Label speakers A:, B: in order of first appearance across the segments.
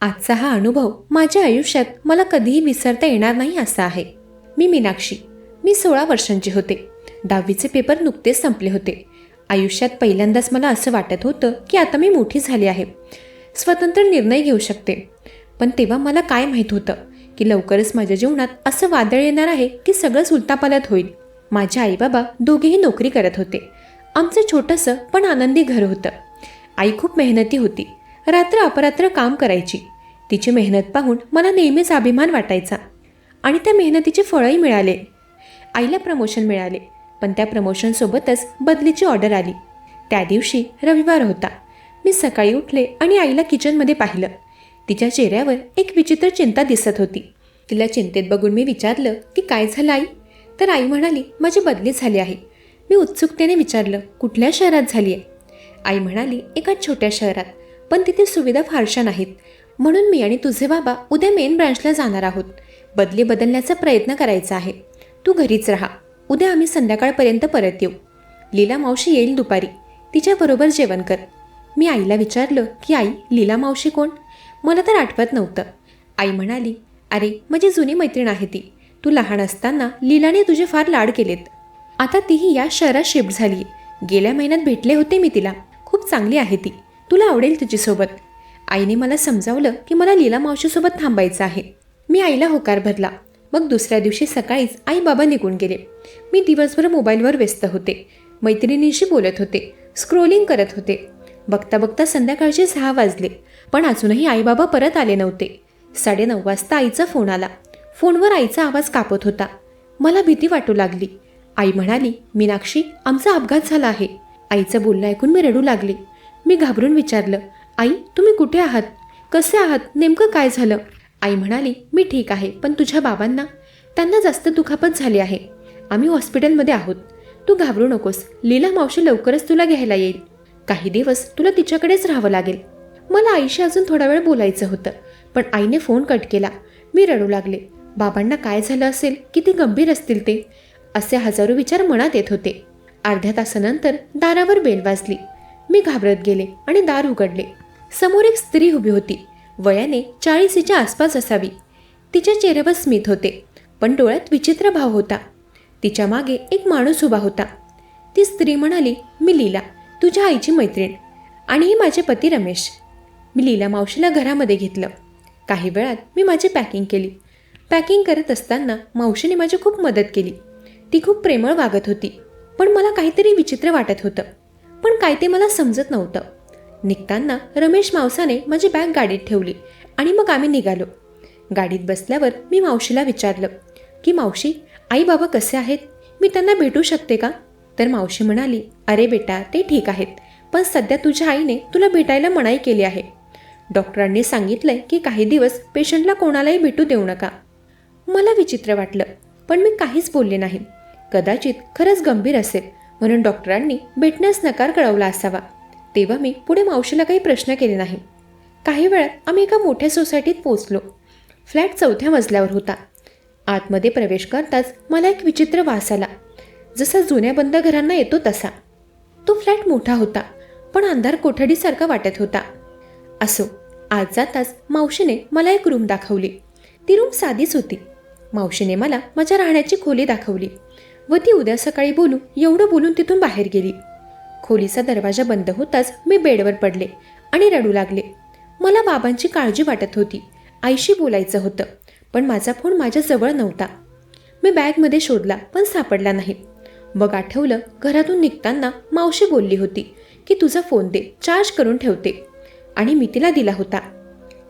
A: आजचा हा अनुभव माझ्या आयुष्यात मला कधीही विसरता येणार नाही असा आहे. मी मीनाक्षी. मी 16 वर्षांची होते. 10वीचे पेपर नुकतेच संपले होते. आयुष्यात पहिल्यांदाच मला असं वाटत होतं की आता मी मोठी झाली आहे, स्वतंत्र निर्णय घेऊ शकते. पण तेव्हा मला काय माहीत होतं की लवकरच माझ्या जीवनात असं वादळ येणार आहे की सगळंच उलटापालट होईल. माझे आईबाबा दोघेही नोकरी करत होते. आमचं छोटंसं पण आनंदी घर होतं. आई खूप मेहनती होती. रात्र अपरात्र काम करायची. तिची मेहनत पाहून मला नेहमीच अभिमान वाटायचा आणि त्या मेहनतीचे फळही मिळाले. आईला प्रमोशन मिळाले, पण त्या प्रमोशनसोबतच बदलीची ऑर्डर आली. त्या दिवशी रविवार होता. मी सकाळी उठले आणि आईला किचनमध्ये पाहिलं. तिच्या चेहऱ्यावर एक विचित्र चिंता दिसत होती. तिला चिंतेत बघून मी विचारलं की काय झालं आई? तर आई म्हणाली, माझी बदली झाली आहे. मी उत्सुकतेने विचारलं, कुठल्या शहरात झाली आहे? आई म्हणाली, एका छोट्या शहरात, पण तिथे सुविधा फारशा नाहीत. म्हणून मी आणि तुझे बाबा उद्या मेन ब्रांचला जाणार आहोत. बदली बदलण्याचा प्रयत्न करायचा आहे. तू घरीच राहा. उद्या आम्ही संध्याकाळपर्यंत परत येऊ. लीला मावशी येईल दुपारी. तिच्याबरोबर जेवण कर. मी आईला विचारलं की आई, लीला मावशी कोण? मला तर आठवत नव्हतं. आई म्हणाली, अरे माझी जुनी मैत्रीण आहे ती. तू लहान असताना लीलाने तुझे फार लाड केलेत. आता तीही या शहरात शिफ्ट झाली. गेल्या महिन्यात भेटले होते मी तिला. खूप चांगली आहे ती. तुला आवडेल तुझीसोबत. आईने मला समजावलं की मला लीला मावशीसोबत थांबायचं आहे. मी आईला होकार भरला. मग दुसऱ्या दिवशी सकाळीच आई बाबा निघून गेले. मी दिवसभर मोबाईलवर व्यस्त होते. मैत्रिणींशी बोलत होते. स्क्रोलिंग करत होते. बघता बघता संध्याकाळचे 6 वाजले, पण अजूनही आई बाबा परत आले नव्हते. 9:30 वाजता आईचा फोन आला. फोनवर आईचा आवाज कापत होता. मला भीती वाटू लागली. आई म्हणाली, मीनाक्षी, आमचा अपघात झाला आहे. आईचं बोलणं ऐकून मी रडू लागले. मी घाबरून विचारलं, आई तुम्ही कुठे आहात? कसे आहात? नेमकं काय झालं? आई म्हणाली, मी ठीक आहे, पण तुझ्या बाबांना? त्यांना जास्त दुखापत झाली आहे. आम्ही हॉस्पिटलमध्ये आहोत. तू घाबरू नकोस. लीला मावशी लवकरच तुला घ्यायला येईल. काही दिवस तुला तिच्याकडेच राहावं लागेल. मला आईशी अजून थोडा वेळ बोलायचं होतं, पण आईने फोन कट केला. मी रडू लागले. बाबांना काय झालं असेल? किती गंभीर असतील ते? असे हजारो विचार मनात येत होते. अर्ध्या तासानंतर दारावर बेल वाजली. मी घाबरत गेले आणि दार उघडले. समोर एक स्त्री उभी होती. वयाने 40च्या आसपास असावी. तिच्या चेहऱ्यावर स्मित होते, पण डोळ्यात विचित्र भाव होता. तिच्या मागे एक माणूस उभा होता. ती स्त्री म्हणाली, मी लीला, तुझ्या आईची मैत्रीण, आणि ही माझे पती रमेश. मी लीला मावशीला घरामध्ये घेतलं. काही वेळात मी माझी पॅकिंग केली. पॅकिंग करत असताना मावशीने माझी खूप मदत केली. ती खूप प्रेमळ वागत होती, पण मला काहीतरी विचित्र वाटत होतं. पण काय ते मला समजत नव्हतं. निघताना रमेश मावसाने माझी बॅग गाडीत ठेवली आणि मग आम्ही निघालो. गाडीत बसल्यावर मी मावशीला विचारलं की मावशी, आई बाबा कसे आहेत? मी त्यांना भेटू शकते का? तर मावशी म्हणाली, अरे बेटा, ते ठीक आहेत, पण सध्या तुझ्या आईने तुला भेटायला मनाई केली आहे. डॉक्टरांनी सांगितलंय की काही दिवस पेशंटला कोणालाही भेटू देऊ नका. मला विचित्र वाटलं, पण मी काहीच बोलले नाही. कदाचित खरंच गंभीर असेल म्हणून डॉक्टरांनी भेटण्यास नकार कळवला असावा. तेव्हा मी पुढे मावशीला काही प्रश्न केले नाही. काही वेळात आम्ही एका मोठ्या सोसायटीत पोहोचलो. फ्लॅट 4थ्या मजल्यावर होता. आतमध्ये प्रवेश करताच मला एक विचित्र वास आला, जसा जुन्या बंद घरांना येतो तसा. तो फ्लॅट मोठा होता, पण अंधार कोठडीसारखा वाटत होता. असो, आज जाताच मावशीने मला एक रूम दाखवली. ती रूम साधीच होती. मावशीने मला माझ्या राहण्याची खोली दाखवली व ती उद्या सकाळी बोलू एवढं बोलून तिथून बाहेर गेली. खोलीचा दरवाजा बंद होताच मी बेडवर पडले आणि रडू लागले. मला बाबांची काळजी वाटत होती. आईशी बोलायचं होतं, पण माझा फोन माझ्याजवळ नव्हता. मी बॅगमध्ये शोधला, पण सापडला नाही. मग आठवलं, घरातून निघताना मावशी बोलली होती की तुझा फोन दे, चार्ज करून ठेवते, आणि मी तिला दिला होता.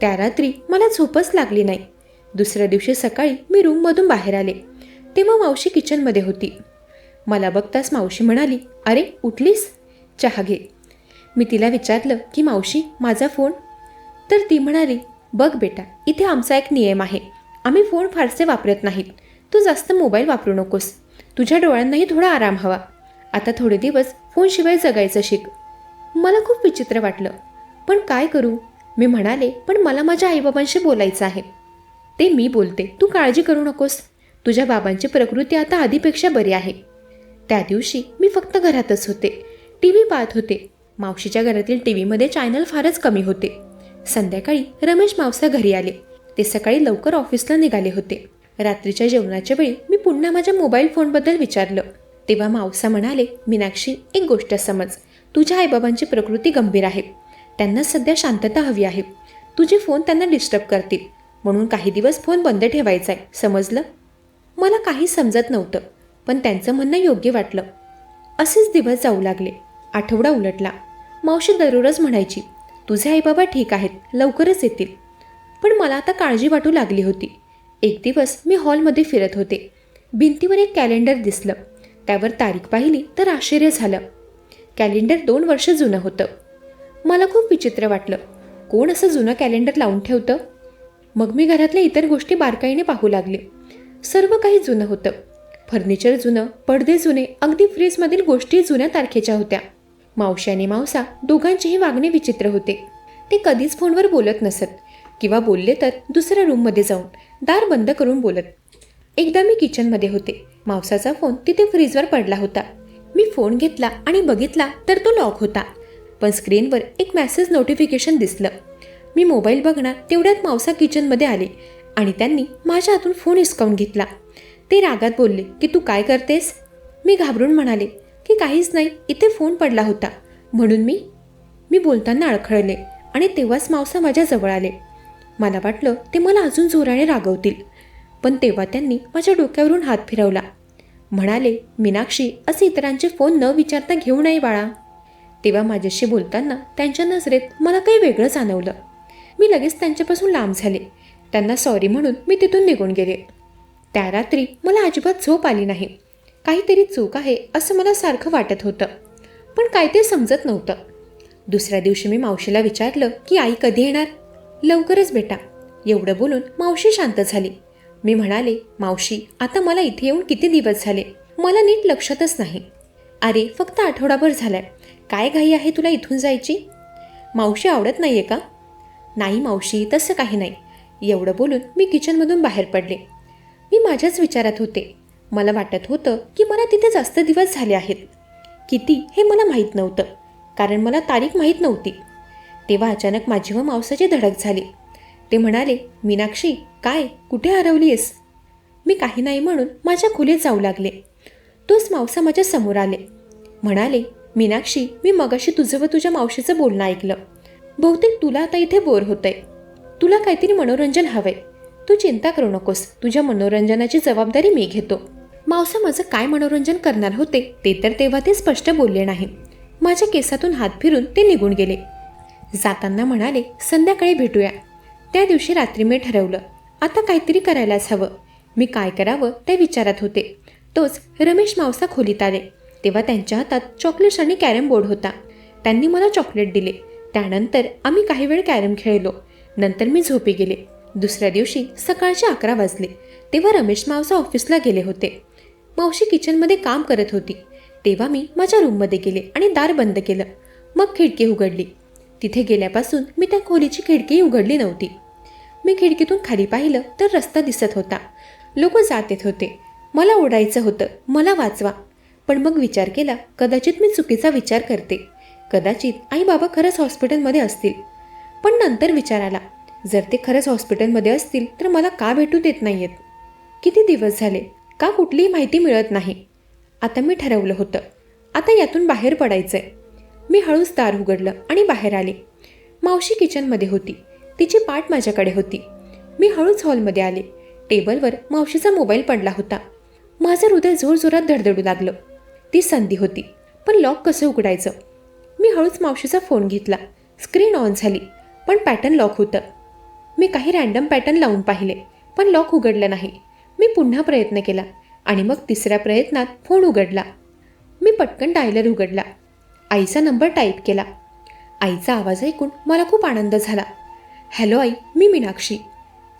A: त्या रात्री मला झोपच लागली नाही. दुसऱ्या दिवशी सकाळी मी रूममधून बाहेर आले तेव्हा मावशी किचनमध्ये होती. मला बघताच मावशी म्हणाली, अरे उठलीस? चहा घे. मी तिला विचारलं की मावशी, माझा फोन? तर ती म्हणाली, बघ बेटा, इथे आमचा एक नियम आहे. आम्ही फोन फारसे वापरत नाहीत. तू जास्त मोबाईल वापरू नकोस. तुझ्या डोळ्यांनाही थोडा आराम हवा. आता थोडे दिवस फोनशिवाय जगायचं शिक. मला खूप विचित्र वाटलं, पण काय करू? मी म्हणाले, पण मला माझ्या आईबाबांशी बोलायचं आहे. ते मी बोलते, तू काळजी करू नकोस. तुझ्या बाबांची प्रकृती आता आधीपेक्षा बरी आहे. त्या दिवशी मी फक्त घरातच होते. टी व्ही पाहत होते. मावशीच्या घरातील टी व्हीमध्ये चॅनल फारच कमी होते. संध्याकाळी रमेश मावसा घरी आले. ते सकाळी लवकर ऑफिसला निघाले होते. रात्रीच्या जेवणाच्या वेळी मी पुन्हा माझ्या मोबाईल फोनबद्दल विचारलं. तेव्हा मावसा म्हणाले, मीनाक्षी, एक गोष्ट समज, तुझ्या आईबाबांची प्रकृती गंभीर आहे. त्यांना सध्या शांतता हवी आहे. तुझे फोन त्यांना डिस्टर्ब करतील, म्हणून काही दिवस फोन बंद ठेवायचा आहे, समजलं? मला काही समजत नव्हतं, पण त्यांचं म्हणणं योग्य वाटलं. असेच दिवस जाऊ लागले. आठवडा उलटला. मावशी दररोज म्हणायची, तुझे आईबाबा ठीक आहेत, लवकरच येतील. पण मला आता काळजी वाटू लागली होती. एक दिवस मी हॉलमध्ये फिरत होते. भिंतीवर एक कॅलेंडर दिसलं. त्यावर तारीख पाहिली तर आश्चर्य झालं. कॅलेंडर 2 वर्ष जुनं होतं. मला खूप विचित्र वाटलं. कोण असं जुनं कॅलेंडर लावून ठेवतं? मग मी घरातल्या इतर गोष्टी बारकाईने पाहू लागले. सर्व काही जुनं होतं. फर्निचर जुनं, पडदे जुने, अगदी फ्रीजमधील गोष्टी जुन्या तारखेच्या होत्या. मावशी आणि मावसा दोघांचेही वागणे विचित्र होते. ते कधीच फोनवर बोलत नसत, किंवा बोलले तर दुसऱ्या रूममध्ये जाऊन दार बंद करून बोलत. एकदा मी किचनमध्ये होते. मावसाचा फोन तिथे फ्रीजवर पडला होता. मी फोन घेतला आणि बघितला तर तो लॉक होता. पण स्क्रीनवर एक मेसेज नोटिफिकेशन दिसलं. मी मोबाईल बघणार तेवढ्यात मावसा किचनमध्ये आले आणि त्यांनी माझ्या हातून फोन हिसकावून घेतला. ते रागात बोलले की तू काय करतेस? मी घाबरून म्हणाले की काहीच नाही, इथे फोन पडला होता म्हणून मी बोलताना अडखळले आणि तेव्हाच मावसा माझ्या जवळ आले. मला वाटलं ते मला अजून जोराने रागवतील, पण तेव्हा त्यांनी माझ्या डोक्यावरून हात फिरवला. म्हणाले, मीनाक्षी, असे इतरांचे फोन न विचारता घेऊ नये बाळा. तेव्हा माझ्याशी बोलताना त्यांच्या नजरेत मला काही वेगळं जाणवलं. मी लगेच त्यांच्यापासून लांब झाले. त्यांना सॉरी म्हणून मी तिथून निघून गेले. त्या रात्री मला अजिबात झोप आली नाही. काहीतरी चूक आहे असं मला सारखं वाटत होतं, पण काय ते समजत नव्हतं. दुसऱ्या दिवशी मी मावशीला विचारलं की आई कधी येणार? लवकरच बेटा. एवढं बोलून मावशी शांत झाली. मी म्हणाले, मावशी, आता मला इथे येऊन किती दिवस झाले, मला नीट लक्षातच नाही. अरे, फक्त आठवडाभर झालाय. काय घाई आहे तुला इथून जायची? मावशी, आवडत नाहीये का? नाही मावशी, तसं काही नाही. एवढं बोलून मी किचनमधून बाहेर पडले. मी माझ्याच विचारात होते. मला वाटत होतं की मला तिथे जास्त दिवस झाले आहेत. किती हे मला माहीत नव्हतं, कारण मला तारीख माहीत नव्हती. तेव्हा अचानक माझी व मावसाची धडक झाली. ते म्हणाले, मीनाक्षी, काय, कुठे हरवलीयस? मी काही नाही म्हणून माझ्या खोलीत जाऊ लागले. तोच मावसा माझ्या समोर आले. म्हणाले, मीनाक्षी, मी मगाशी तुझं व तुझ्या मावशीचं बोलणं ऐकलं. बहुतेक तुला आता इथे बोर होतंय. तुला काहीतरी मनोरंजन हवंय. तू चिंता करू नकोस, तुझ्या मनोरंजनाची जबाबदारी मी घेतो. मावसा माझं काय मनोरंजन करणार होते ते तर तेव्हा ते स्पष्ट बोलले नाही. माझ्या केसातून हात फिरून ते निघून गेले. जाताना म्हणाले, संध्याकाळी भेटूया. त्या दिवशी रात्री मी ठरवलं, आता काहीतरी करायलाच हवं. मी काय करावं ते विचारात होते. तोच रमेश मावसा खोलीत आले. तेव्हा त्यांच्या हातात चॉकलेट्स आणि कॅरम बोर्ड होता. त्यांनी मला चॉकलेट दिले. त्यानंतर आम्ही काही वेळ कॅरम खेळलो. नंतर मी झोपी गेले. दुसऱ्या दिवशी सकाळचे 11 वाजले. तेव्हा रमेश मावसा ऑफिसला गेले होते. मावशी किचनमध्ये काम करत होती. तेव्हा मी माझ्या रूममध्ये गेले आणि दार बंद केलं. मग खिडकी उघडली. तिथे गेल्यापासून मी त्या खोलीची खिडकी उघडली नव्हती. मी खिडकीतून खाली पाहिलं तर रस्ता दिसत होता. लोक जात येत होते. मला ओरडायचं होतं, मला वाचवा. पण मग विचार केला, कदाचित मी चुकीचा विचार करते. कदाचित आई बाबा खरंच हॉस्पिटलमध्ये असतील. पण नंतर विचार आला, जर ते खरंच हॉस्पिटलमध्ये असतील तर मला का भेटू देत नाहीयेत? किती दिवस झाले, का कुठलीही माहिती मिळत नाही? आता मी ठरवलं होतं, आता यातून बाहेर पडायचंय. मी हळूच दार उघडलं आणि बाहेर आले. मावशी किचनमध्ये होती. तिची पाठ माझ्याकडे होती. मी हळूच हॉलमध्ये आले. टेबलवर मावशीचा मोबाईल पडला होता. माझं हृदय जोरजोरात धडधडू लागलं. ती संधी होती, पण लॉक कसं उघडायचं? मी हळूच मावशीचा फोन घेतला. स्क्रीन ऑन झाली, पण पॅटर्न लॉक होतं. मी काही रँडम पॅटर्न लावून पाहिले, पण लॉक उघडलं नाही. मी पुन्हा प्रयत्न केला आणि मग तिसऱ्या प्रयत्नात फोन उघडला. मी पटकन डायलर उघडला. आईचा नंबर टाईप केला. आईचा आवाज ऐकून मला खूप आनंद झाला. हॅलो आई, मी मीनाक्षी.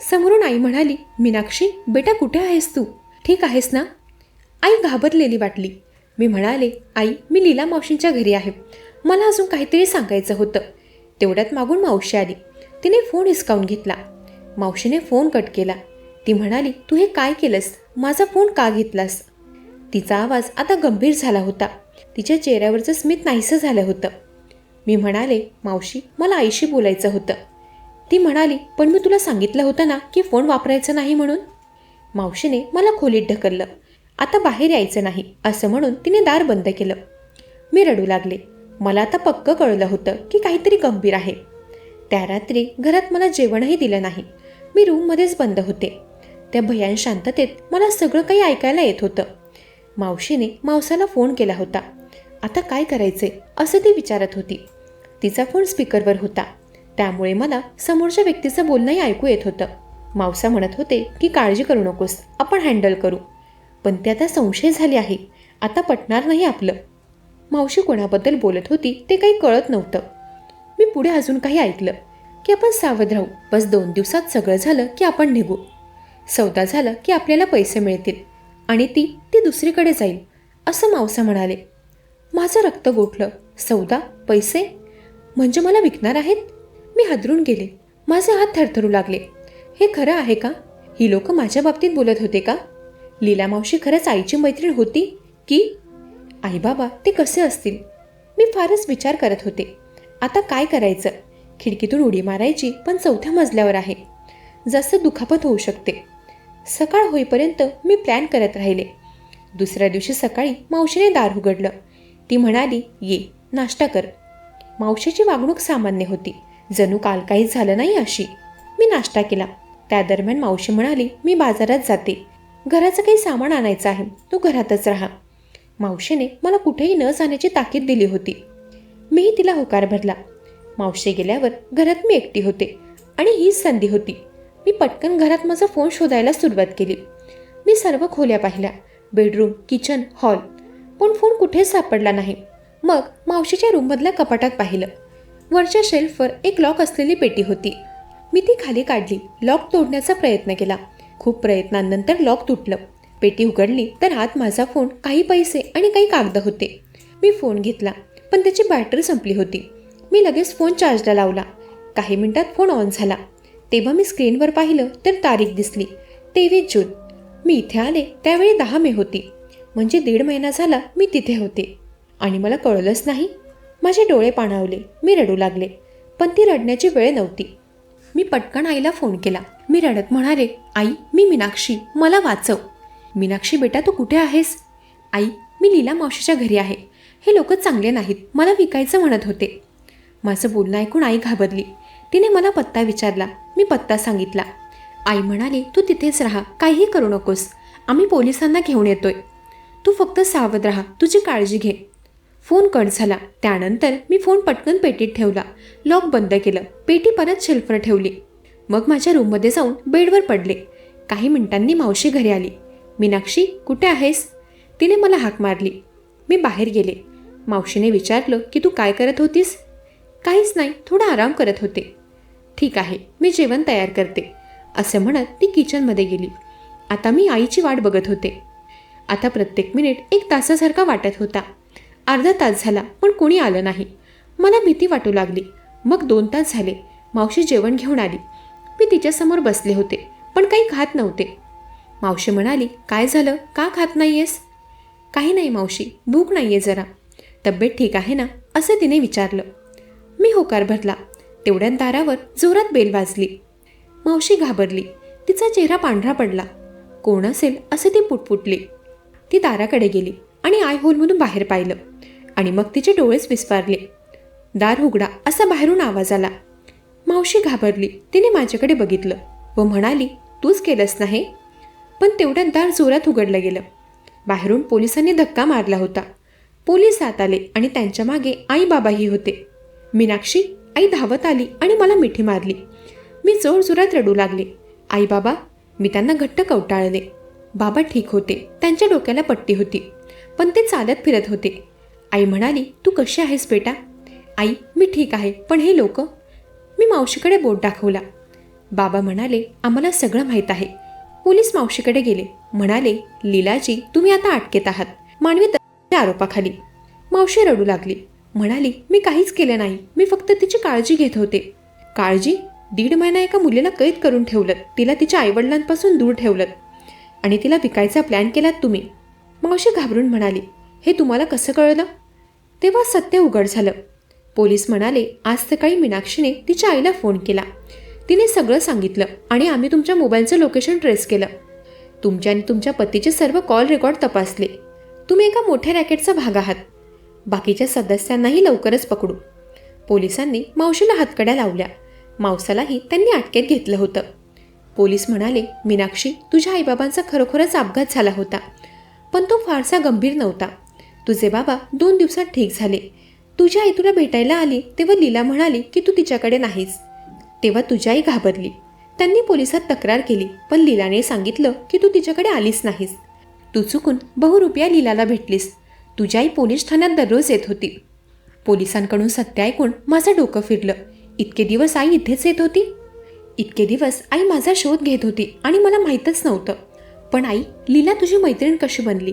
A: समोरून आई म्हणाली, मीनाक्षी बेटा, कुठे आहेस तू? ठीक आहेस ना? आई घाबरलेली वाटली. मी म्हणाले, आई, मी लीला मावशींच्या घरी आहे. मला अजून काहीतरी सांगायचं होतं. तेवढ्यात मागून मावशी आली. तिने फोन हिसकावून घेतला. मावशीने फोन कट केला. ती म्हणाली, तू हे काय केलंस? माझा फोन का घेतलास? तिचा आवाज आता गंभीर झाला होता. तिच्या चेहऱ्यावरचं स्मित नाहीसं झालं होतं. मी म्हणाले, मावशी, मला आईशी बोलायचं होतं. ती म्हणाली, पण मी तुला सांगितलं होतं ना की फोन वापरायचा नाही म्हणून. मावशीने मला खोलीत ढकललं. आता बाहेर यायचं नाही असं म्हणून तिने दार बंद केलं. मी रडू लागले. मला आता पक्क कळलं होतं की काहीतरी गंभीर आहे. त्या रात्री घरात मला जेवणही दिलं नाही. मी रूममध्येच बंद होते. त्या भयान शांततेत मला सगळं काही ऐकायला येत होतं. मावशीने मावसाला फोन केला होता. आता काय करायचे असं ती विचारत होती. तिचा फोन स्पीकरवर होता, त्यामुळे मला समोरच्या व्यक्तीचं बोलणंही ऐकू येत होतं. मावसा म्हणत होते की काळजी करू नकोस, आपण हँडल करू. पण ते आता संशय झाले आहे, आता पटणार नाही आपलं. मावशी कोणाबद्दल बोलत होती ते काही कळत नव्हतं. मी पुढे अजून काही ऐकलं की आपण सावध राहू, बस 2 दिवसात सगळं झालं की आपण निघू. सौदा झाला की आपल्याला पैसे मिळतील आणि ती दुसरीकडे जाईल असं मावसा म्हणाले. माझं रक्त गोठलं. सौदा? पैसे? म्हणजे मला विकणार आहेत? मी हादरून गेले. माझे हात थरथरू लागले. हे खरं आहे का? ही लोक माझ्या बाबतीत बोलत होते का? लीला मावशी खरंच आईची मैत्रीण होती की? आई बाबा ते कसे असतील? मी फारच विचार करत होते. आता काय करायचं? खिडकीतून उडी मारायची, पण 4थ्या मजल्यावर आहे. जास्त दुखापत होऊ शकते. सकाळ होईपर्यंत मी प्लॅन करत राहिले. दुसऱ्या दिवशी सकाळी मावशीने दार उघडलं. ती म्हणाली, ये नाश्ता कर. मावशीची वागणूक सामान्य होती, जणू काल काहीच झालं नाही अशी. मी नाश्ता केला. त्या दरम्यान मावशी म्हणाली, मी बाजारात जाते, घराचं काही सामान आणायचं आहे, तू घरातच राहा. मावशीने मला कुठेही न जाण्याची ताकीद दिली होती. मीही तिला होकार भरला. मावशी गेल्यावर घरात मी एकटी होते आणि हीच संधी होती. मी पटकन घरात माझा फोन शोधायला सुरुवात केली. मी सर्व खोल्या पाहिल्या, बेडरूम, किचन, हॉल, पण फोन कुठेच सापडला नाही. मग मावशीच्या रूममधल्या कपाटात पाहिलं. वरच्या शेल्फवर एक लॉक असलेली पेटी होती. मी ती खाली काढली, लॉक तोडण्याचा प्रयत्न केला. खूप प्रयत्नांनंतर लॉक तुटलं. पेटी उघडली तर आत माझा फोन, काही पैसे आणि काही कागद होते. मी फोन घेतला, पण त्याची बॅटरी संपली होती. मी लगेच फोन चार्जला लावला. काही मिनिटात फोन ऑन झाला. तेव्हा मी स्क्रीनवर पाहिलं तर तारीख दिसली, 23 जून. मी इथे आले त्यावेळी 10 मे होती. म्हणजे 1.5 महिना झाला मी तिथे होते आणि मला कळलंच नाही. माझे डोळे पाणावले. मी रडू लागले, पण ती रडण्याची वेळ नव्हती. मी पटकन आईला फोन केला. मी रडत म्हणाले, आई मी मीनाक्षी, मला वाचव. मीनाक्षी बेटा तू कुठे आहेस? आई मी लीला मावशीच्या घरी आहे. हे लोक चांगले नाहीत, मला विकायचं म्हणत होते. माझं बोलणं ऐकून आई घाबरली. तिने मला पत्ता विचारला. मी पत्ता सांगितला. आई म्हणाली, तू तिथेच राहा, काहीही करू नकोस, आम्ही पोलिसांना घेऊन येतोय. तू फक्त सावध राहा, तुझी काळजी घे. फोन कट झाला. त्यानंतर मी फोन पटकन पेटीत ठेवला, लॉक बंद केलं, पेटी परत शेल्फवर ठेवली. मग माझ्या रूममध्ये जाऊन बेडवर पडले. काही मिनिटांनी मावशी घरी आली. मीनाक्षी कुठे आहेस? तिने मला हाक मारली. मी बाहेर गेले. मावशीने विचारलं की तू काय करत होतीस? काहीच नाही, थोडा आराम करत होते. ठीक आहे, मी जेवण तयार करते असं म्हणत ती किचनमध्ये गेली. आता मी आईची वाट बघत होते. आता प्रत्येक मिनिट 1 तासासारखा वाटत होता. अर्धा तास झाला पण कोणी आलं नाही. मला भीती वाटू लागली. मग 2 तास झाले. मावशी जेवण घेऊन आली. मी तिच्यासमोर बसले होते, पण काही खात नव्हते. मावशी म्हणाली, काय झालं, का खात नाहीयेस? काही नाही मावशी, भूक नाहीये जरा. तब्येत ठीक आहे ना असं तिने विचारलं. मी होकार भरला. तेवढ्यात दारावर जोरात बेल वाजली. मावशी घाबरली. तिचा चेहरा पांढरा पडला. कोण असेल असे ती पुटपुटली. ती दाराकडे गेली आणि आय होलमधून बाहेर पाहिलं आणि मग तिचे डोळेच विस्फारले. दार उघडा असा बाहेरून आवाज आला. मावशी घाबरली. तिने माझ्याकडे बघितलं व म्हणाली, तूच केलंस ना हे? पण तेवढ्यात दार जोरात उघडलं गेलं. बाहेरून पोलिसांनी धक्का मारला होता. पोलीस आत आले आणि त्यांच्या मागे आई बाबाही होते. मीनाक्षी, आई धावत आली आणि मला मिठी मारली. मी जोरजोरात रडू लागले. आई बाबा? मी त्यांना घट्ट कवटाळले. बाबा ठीक होते, त्यांच्या डोक्याला पट्टी होती, पण ते चालत फिरत होते. आई म्हणाली, तू कशी आहेस बेटा? आई मी ठीक आहे, पण हे लोक? मी मावशीकडे बोट दाखवला. बाबा म्हणाले, आम्हाला सगळं माहीत आहे. पोलीस मावशीकडे गेले. म्हणाले, लीलाजी तुम्ही आता अटकेत आहात, मानवी तस्करीच्या आरोपाखाली. मावशी रडू लागली. म्हणाली, मी काहीच केलं नाही, मी फक्त तिची काळजी घेत होते. काळजी? 1.5 महिना एका मुलीला कैद करून ठेवलं, तिला तिच्या आईवडिलांपासून दूर ठेवलं आणि तिला विकायचा प्लॅन केलात तुम्ही. मावशी घाबरून म्हणाली, हे तुम्हाला कसं कळलं? तेव्हा सत्य उघड झालं. पोलीस म्हणाले, आज सकाळी मीनाक्षीने तिच्या आईला फोन केला. तिने सगळं सांगितलं आणि आम्ही तुमच्या मोबाईलचं लोकेशन ट्रेस केलं. तुमच्या आणि तुमच्या पतीचे सर्व कॉल रेकॉर्ड तपासले. तुम्ही एका मोठ्या रॅकेटचा भाग आहात. बाकीच्या सदस्यांनाही लवकरच पकडू. पोलिसांनी मावशीला हातकड्या लावल्या. मावसालाही त्यांनी अटकेत घेतलं होतं. पोलीस म्हणाले, मीनाक्षी, तुझ्या आईबाबांचा खरोखरच अपघात झाला होता, पण तो फारसा गंभीर नव्हता. तुझे बाबा 2 दिवसात ठीक झाले. तुझी आई तुला भेटायला आली तेव्हा लीला म्हणाली की तू तिच्याकडे नाहीस. तेव्हा तुझी आई घाबरली. त्यांनी पोलिसात तक्रार केली, पण लीलाने सांगितलं की तू तिच्याकडे आलीच नाहीस. तू चुकून बहुरुपिया लीलाला भेटलीस. तुझी आई पोलीस ठाण्यात दररोज येत होती. पोलिसांकडून सत्य ऐकून माझं डोकं फिरलं. इतके दिवस आई इथेच येत होती. इतके दिवस आई माझा शोध घेत होती आणि मला माहीतच नव्हतं. पण आई, लीला तुझी मैत्रीण कशी बनली?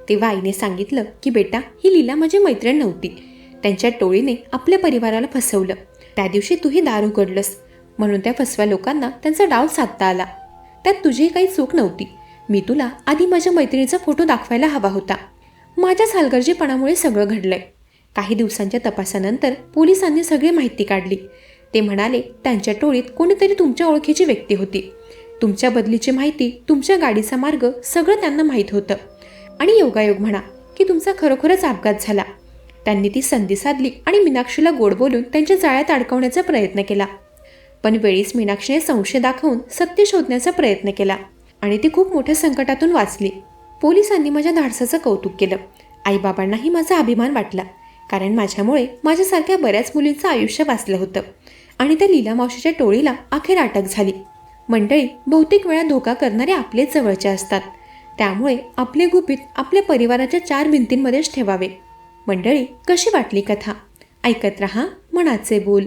A: तेव्हा आईने सांगितलं की बेटा, ही लीला माझी मैत्रीण नव्हती. त्यांच्या टोळीने आपल्या परिवाराला फसवलं. त्या दिवशी तूही दार उघडलंस, म्हणून त्या फसव्या लोकांना त्यांचा डाव साधता आला. त्यात तुझीही काही चूक नव्हती. मी तुला आधी माझ्या मैत्रिणीचा फोटो दाखवायला हवा होता. माझ्याच हलगर्जीपणामुळे सगळं घडलंय. काही दिवसांच्या तपासानंतर पोलिसांनी सगळी माहिती काढली. ते म्हणाले, त्यांच्या टोळीत कोणीतरी तुमच्या ओळखीची व्यक्ती होती. तुमच्या बदलीची माहिती, तुमच्या गाडीचा मार्ग सगळं त्यांना माहीत होतं. आणि योगायोग म्हणा की तुमचा खरोखरच अपघात झाला. त्यांनी ती संधी साधली आणि मीनाक्षीला गोड बोलून त्यांच्या जाळ्यात अडकवण्याचा प्रयत्न केला. पण वेळीच मीनाक्षीने संशय दाखवून सत्य शोधण्याचा प्रयत्न केला आणि ती खूप मोठ्या संकटातून वाचली. पोलिसांनी माझ्या धाडसाचं कौतुक केलं. आईबाबांनाही माझा अभिमान वाटला, कारण माझ्यामुळे माझ्यासारख्या बऱ्याच मुलींचं आयुष्य वाचलं होतं. आणि त्या लीला मावशीच्या टोळीला अखेर अटक झाली. मंडळी, बहुतेक वेळा धोका करणारे आपलेच जवळचे असतात. त्यामुळे आपले गुपित आपल्या परिवाराच्या 4 भिंतींमध्येच ठेवावे. मंडळी, कशी वाटली कथा? ऐकत रहा मनाचे बोल.